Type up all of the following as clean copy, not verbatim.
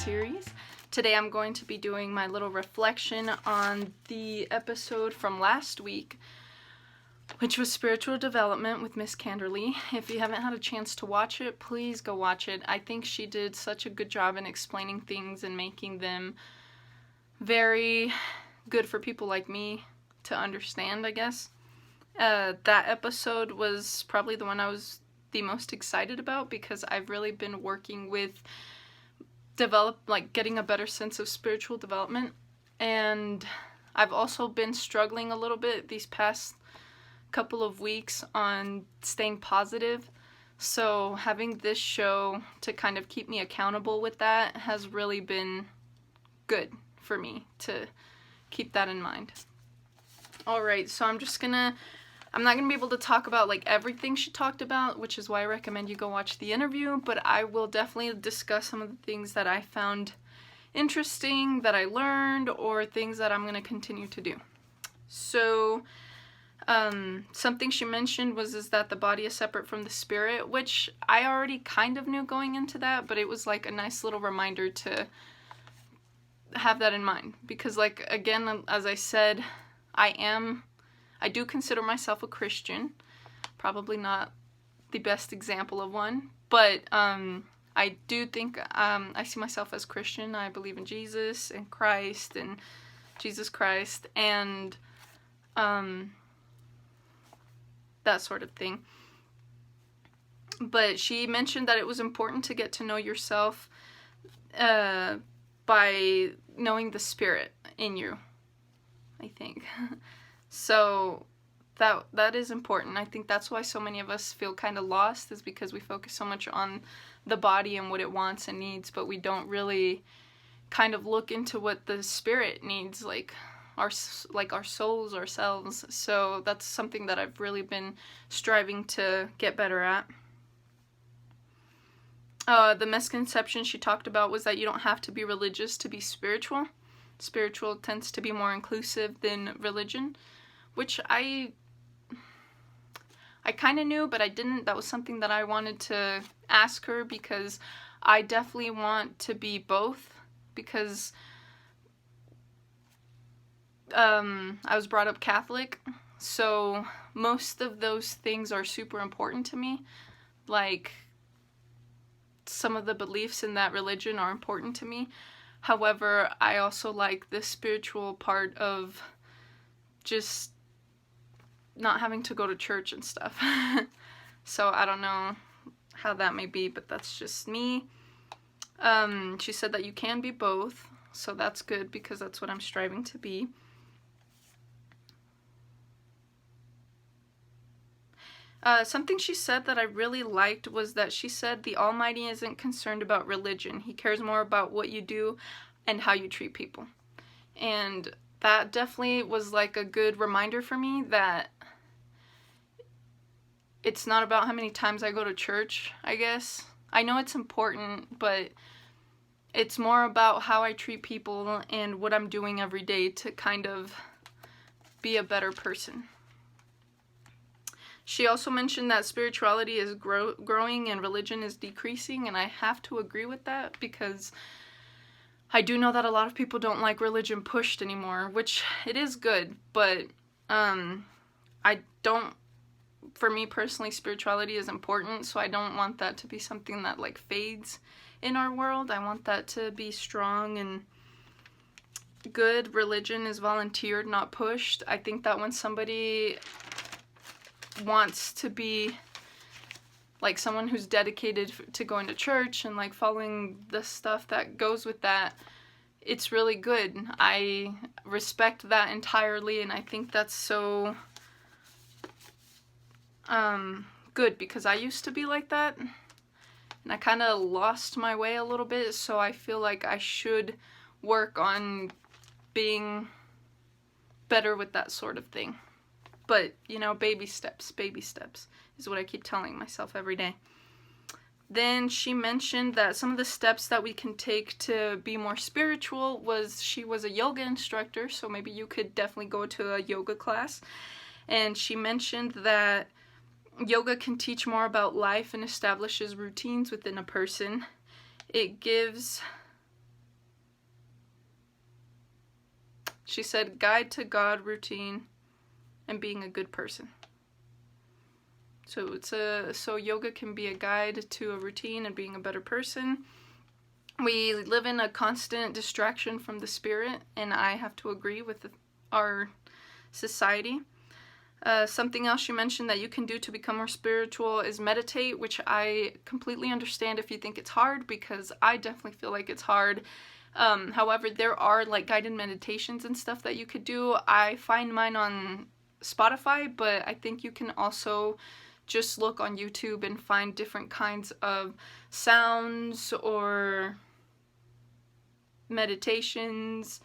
series. Today I'm going to be doing my little reflection on the episode from last week, which was Spiritual Development with Miss Canderly. If you haven't had a chance to watch it, please go watch it. I think she did such a good job in explaining things and making them very good for people like me to understand, I guess. That episode was probably the one I was the most excited about because I've really been working with getting a better sense of spiritual development, and I've also been struggling a little bit these past couple of weeks on staying positive, so having this show to kind of keep me accountable with that has really been good for me to keep that in mind. Alright, so I'm not going to be able to talk about everything she talked about, which is why I recommend you go watch the interview, but I will definitely discuss some of the things that I found interesting, that I learned, or things that I'm going to continue to do. So, something she mentioned is that the body is separate from the spirit, which I already kind of knew going into that, but it was a nice little reminder to have that in mind. Because again, as I said, I do consider myself a Christian. Probably not the best example of one, but I do think I see myself as Christian. I believe in Jesus and Christ and Jesus Christ and that sort of thing. But she mentioned that it was important to get to know yourself by knowing the spirit in you, I think. So that is important. I think that's why so many of us feel kind of lost, is because we focus so much on the body and what it wants and needs, but we don't really kind of look into what the spirit needs, our souls, ourselves. So that's something that I've really been striving to get better at. The misconception she talked about was that you don't have to be religious to be spiritual. Spiritual tends to be more inclusive than religion, which I kind of knew, but I didn't. That was something that I wanted to ask her, because I definitely want to be both, because I was brought up Catholic, so most of those things are super important to me. Some of the beliefs in that religion are important to me. However, I also like the spiritual part of just not having to go to church and stuff. So I don't know how that may be, but that's just me. She said that you can be both, so that's good, because that's what I'm striving to be. Something she said that I really liked was that she said the Almighty isn't concerned about religion. He cares more about what you do and how you treat people. And that definitely was a good reminder for me that it's not about how many times I go to church, I guess. I know it's important, but it's more about how I treat people and what I'm doing every day to kind of be a better person. She also mentioned that spirituality is growing and religion is decreasing, and I have to agree with that, because I do know that a lot of people don't like religion pushed anymore, which it is good, but for me personally, spirituality is important, so I don't want that to be something that fades in our world. I want that to be strong and good. Religion is volunteered, not pushed. I think that when somebody wants to be someone who's dedicated to going to church and following the stuff that goes with that, it's really good. I respect that entirely, and I think that's so good, because I used to be like that, and I kind of lost my way a little bit, so I feel like I should work on being better with that sort of thing. But, baby steps is what I keep telling myself every day. Then she mentioned that some of the steps that we can take to be more spiritual she was a yoga instructor, so maybe you could definitely go to a yoga class. And she mentioned that yoga can teach more about life and establishes routines within a person. It gives She said, guide to God routine and being a good person. So yoga can be a guide to a routine and being a better person. We live in a constant distraction from the spirit, and I have to agree with our society. Something else you mentioned that you can do to become more spiritual is meditate, which I completely understand if you think it's hard, because I definitely feel like it's hard. However, there are like guided meditations and stuff that you could do. I find mine on Spotify, but I think you can also just look on YouTube and find different kinds of sounds or meditations.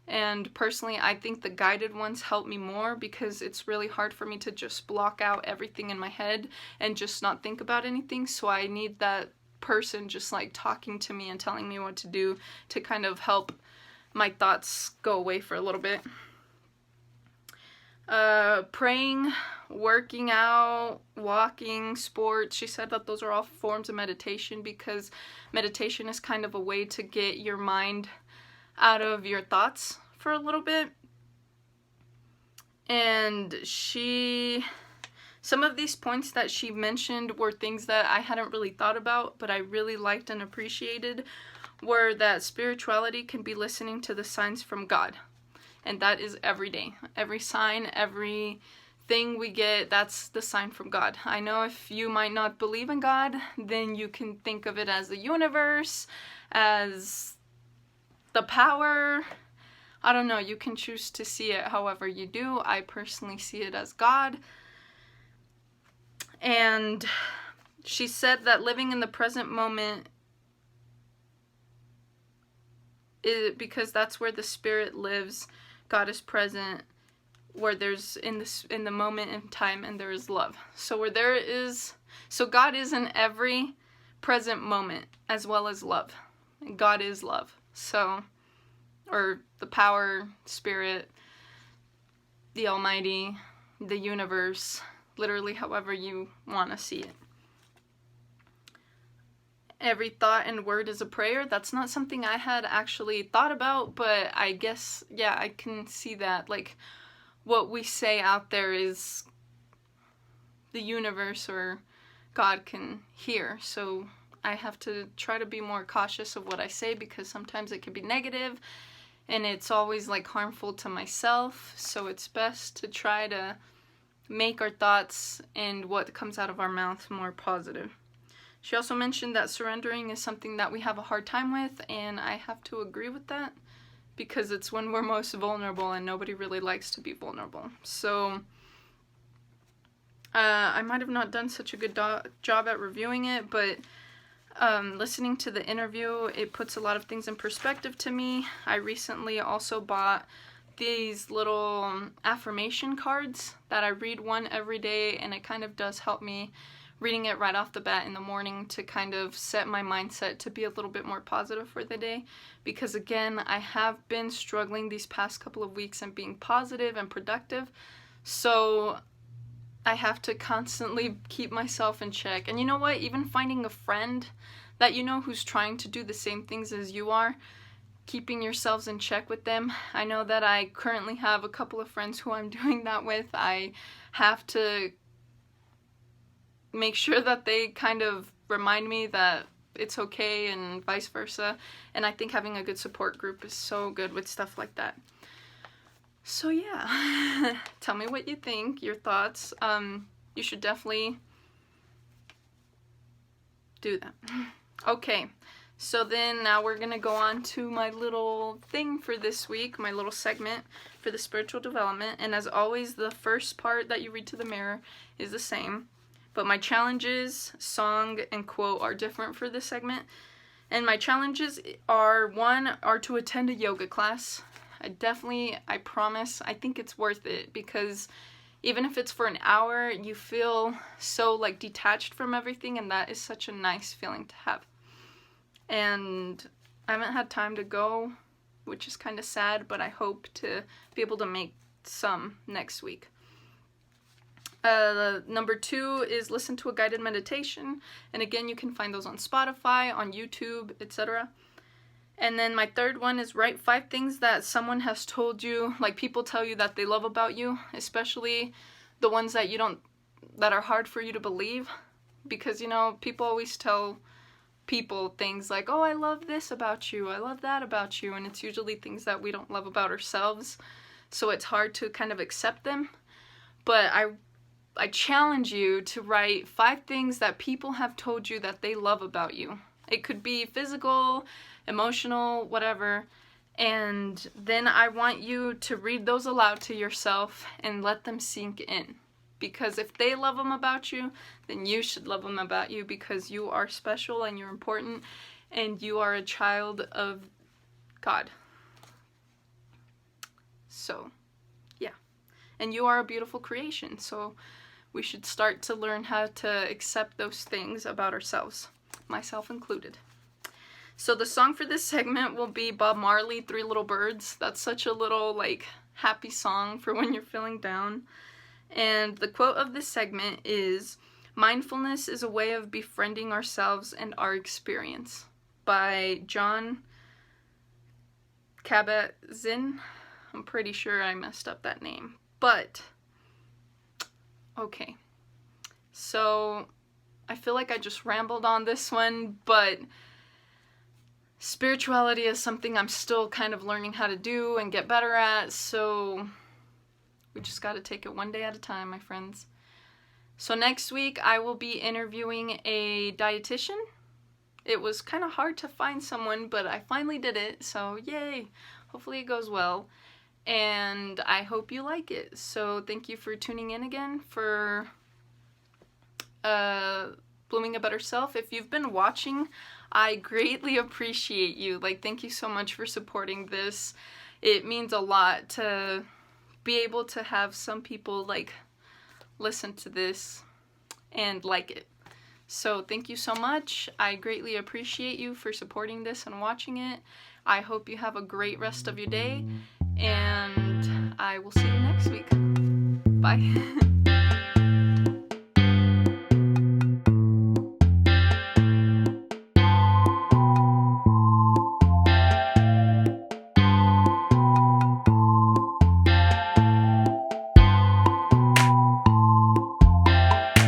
And personally, I think the guided ones help me more, because it's really hard for me to just block out everything in my head and just not think about anything. So I need that person just like talking to me and telling me what to do to kind of help my thoughts go away for a little bit. Praying, working out, walking, sports. She said that those are all forms of meditation, because meditation is kind of a way to get your mind out of your thoughts for a little bit. And some of these points that she mentioned were things that I hadn't really thought about, but I really liked and appreciated, were that spirituality can be listening to the signs from God. And that is every day. Every sign, everything we get, that's the sign from God. I know if you might not believe in God, then you can think of it as the universe, as the power. I don't know, you can choose to see it however you do. I personally see it as God. And she said that living in the present moment because that's where the spirit lives. God is present where there's in the moment in time, and there is love. So God is in every present moment as well as love. And God is love. So, or the power, spirit, the Almighty, the universe, literally however you want to see it. Every thought and word is a prayer. That's not something I had actually thought about, but I guess, yeah, I can see that. Like, what we say out there is the universe or God can hear. So I have to try to be more cautious of what I say, because sometimes it can be negative and it's always like harmful to myself. So it's best to try to make our thoughts and what comes out of our mouth more positive. She also mentioned that surrendering is something that we have a hard time with, and I have to agree with that, because it's when we're most vulnerable, and nobody really likes to be vulnerable. So I might have not done such a good job at reviewing it, but listening to the interview, it puts a lot of things in perspective to me. I recently also bought these little affirmation cards that I read one every day, and it kind of does help me, reading it right off the bat in the morning, to kind of set my mindset to be a little bit more positive for the day. Because again, I have been struggling these past couple of weeks and being positive and productive. So I have to constantly keep myself in check. And you know what? Even finding a friend that you know who's trying to do the same things as you are, keeping yourselves in check with them. I know that I currently have a couple of friends who I'm doing that with. I have to make sure that they kind of remind me that it's okay, and vice versa. And I think having a good support group is so good with stuff like that. So yeah, tell me what you think, your thoughts. You should definitely do that. Okay, so then now we're gonna go on to my little thing for this week, my little segment for the spiritual development. And as always, the first part that you read to the mirror is the same, but my challenges, song, and quote are different for this segment. And my challenges are, one, are to attend a yoga class. I promise, I think it's worth it, because even if it's for an hour, you feel so like detached from everything, and that is such a nice feeling to have. And I haven't had time to go, which is kind of sad, but I hope to be able to make some next week. Number 2 is listen to a guided meditation, and again, you can find those on Spotify, on YouTube, etc. And then my third one is write 5 things that someone has told you, like people tell you that they love about you, especially the ones that that are hard for you to believe. Because, you know, people always tell people things like, oh, I love this about you, I love that about you, and it's usually things that we don't love about ourselves, so it's hard to kind of accept them. But I challenge you to write 5 things that people have told you that they love about you. It could be physical, emotional, whatever, and then I want you to read those aloud to yourself and let them sink in. Because if they love them about you, then you should love them about you, because you are special and you're important and you are a child of God. So, yeah. And you are a beautiful creation, so we should start to learn how to accept those things about ourselves, myself included. So the song for this segment will be Bob Marley, 3 Little Birds. That's such a little, like, happy song for when you're feeling down. And the quote of this segment is, "Mindfulness is a way of befriending ourselves and our experience," by Jon Kabat-Zinn. I'm pretty sure I messed up that name. But, okay. So, I feel like I just rambled on this one, but spirituality is something I'm still kind of learning how to do and get better at, so we just gotta take it one day at a time, my friends. So next week, I will be interviewing a dietitian. It was kind of hard to find someone, but I finally did it, so yay! Hopefully it goes well, and I hope you like it. So thank you for tuning in again for Blooming a Better Self. If you've been watching, I greatly appreciate you. Like, thank you so much for supporting this. It means a lot to be able to have some people, like, listen to this and like it. So thank you so much. I greatly appreciate you for supporting this and watching it. I hope you have a great rest of your day, and I will see you next week. Bye.